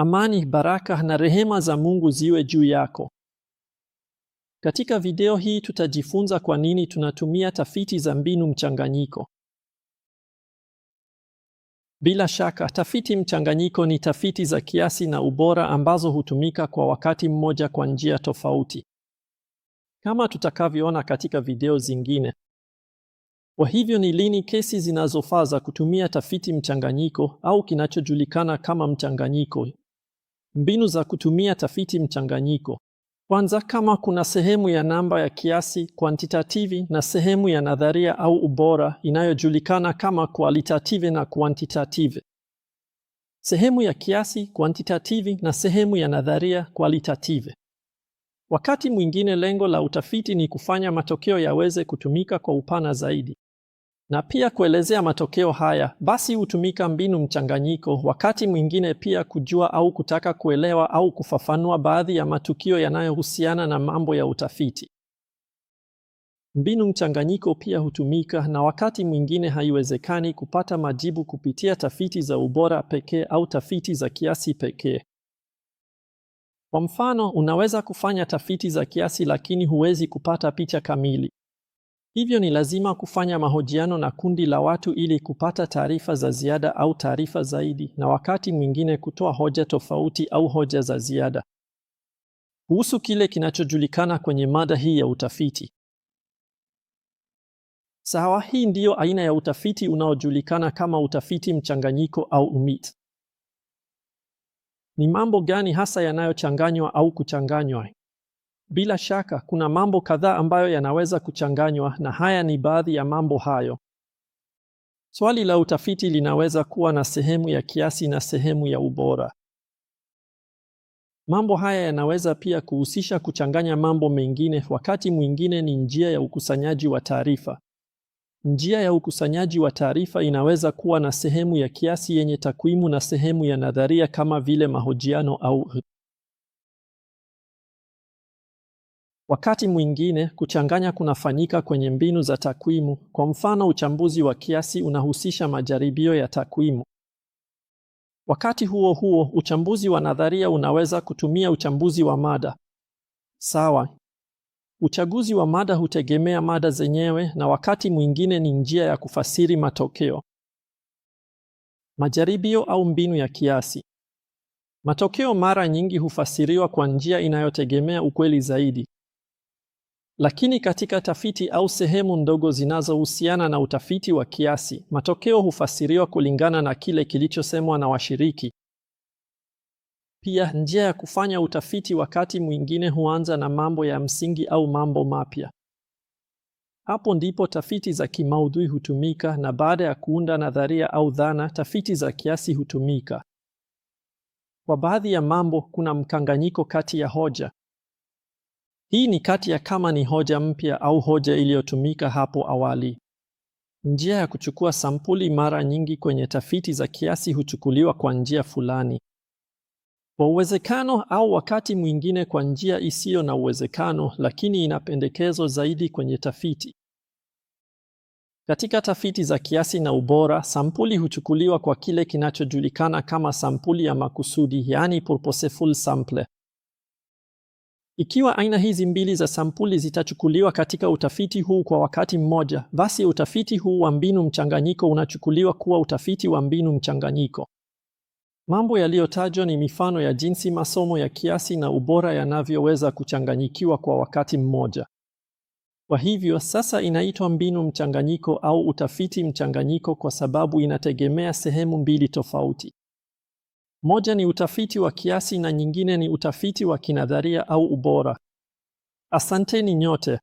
Amani, baraka na rehema za Mungu ziwe juu yako. Katika video hii tutajifunza kwa nini tunatumia tafiti za mbinu mchanganyiko. Bila shaka, tafiti mchanganyiko ni tafiti za kiasi na ubora ambazo hutumika kwa wakati mmoja kwa njia tofauti, kama tutakavyoona katika video zingine. Kwa hivyo ni lini kesi zinazofaa za kutumia tafiti mchanganyiko au kinachojulikana kama mchanganyiko? Mbinu za kutumia tafiti mchanganyiko. Kwanza, kama kuna sehemu ya namba ya kiasi quantitative na sehemu ya nadharia au ubora inayojulikana kama qualitative na quantitative. Sehemu ya kiasi quantitative na sehemu ya nadharia qualitative. Wakati mwingine lengo la utafiti ni kufanya matokeo yaweze kutumika kwa upana zaidi. Na pia kuelezea matokeo haya, basi hutumika mbinu mchanganyiko. Wakati mwingine pia kujua au kutaka kuelewa au kufafanua baadhi ya matukio yanayohusiana na mambo ya utafiti. Mbinu mchanganyiko pia hutumika na wakati mwingine haiwezekani kupata majibu kupitia tafiti za ubora pekee au tafiti za kiasi pekee. Kwa mfano, unaweza kufanya tafiti za kiasi lakini huwezi kupata picha kamili. Hivyo ni lazima kufanya mahojiano na kundi la watu ili kupata taarifa za ziada au taarifa zaidi, na wakati mwingine kutoa hoja tofauti au hoja za ziada kuhusu kile kinachojulikana kwenye mada hii ya utafiti. Sawa, hii ndiyo aina ya utafiti unaojulikana kama utafiti mchanganyiko au UMIT. Ni mambo gani hasa yanayochanganywa au kuchanganywa? Bila shaka, kuna mambo kadhaa ambayo yanaweza kuchanganywa, na haya ni baadhi ya mambo hayo. Swali la utafiti linaweza kuwa na sehemu ya kiasi na sehemu ya ubora. Mambo haya yanaweza pia kuhusisha kuchanganya mambo mengine. Wakati mwingine ni njia ya ukusanyaji wa taarifa. Njia ya ukusanyaji wa taarifa inaweza kuwa na sehemu ya kiasi yenye takwimu na sehemu ya nadharia kama vile mahojiano au wakati mwingine kuchanganya kunafanyika kwenye mbinu za takwimu. Kwa mfano, uchambuzi wa kiasi unahusisha majaribio ya takwimu. Wakati huo huo, uchambuzi wa nadharia unaweza kutumia uchambuzi wa mada. Sawa. Uchaguzi wa mada hutegemea mada zenyewe na wakati mwingine ni njia ya kufasiri matokeo. Majaribio au mbinu ya kiasi. Matokeo mara nyingi hufasiriwa kwa njia inayotegemea ukweli zaidi. Lakini katika tafiti au sehemu ndogo zinazohusiana na utafiti wa kiasi, matokeo hufasiriwa kulingana na kile kilichosemwa na washiriki. Pia, njia ya kufanya utafiti wakati mwingine huanza na mambo ya msingi au mambo mapya. Hapo ndipo tafiti za kimaudhui hutumika, na baada ya kuunda nadharia au dhana, tafiti za kiasi hutumika. Kwa baadhi ya mambo, kuna mkanganyiko kati ya hoja. Hii ni kati ya kama ni hoja mpya au hoja iliyotumika hapo awali. Njia ya kuchukua sampuli mara nyingi kwenye tafiti za kiasi huchukuliwa kwa njia fulani. Kwa uwezekano au wakati mwingine kwa njia isiyo na uwezekano, lakini inapendekezwa zaidi kwenye tafiti. Katika tafiti za kiasi na ubora, sampuli huchukuliwa kwa kile kinachojulikana kama sampuli ya makusudi, yani purposeful sample. Ikiwa aina hizi mbili za sampuli zitachukuliwa katika utafiti huu kwa wakati mmoja, basi utafiti huu wa mbinu mchanganyiko unachukuliwa kuwa utafiti wa mbinu mchanganyiko. Mambo yaliyotajwa ni mifano ya jinsi masomo ya kiasi na ubora yanavyoweza kuchanganyikiwa kwa wakati mmoja. Kwa hivyo, sasa inaitwa mbinu mchanganyiko au utafiti mchanganyiko kwa sababu inategemea sehemu mbili tofauti. Moja ni utafiti wa kiasi na nyingine ni utafiti wa kinadharia au ubora. Asanteni nyote.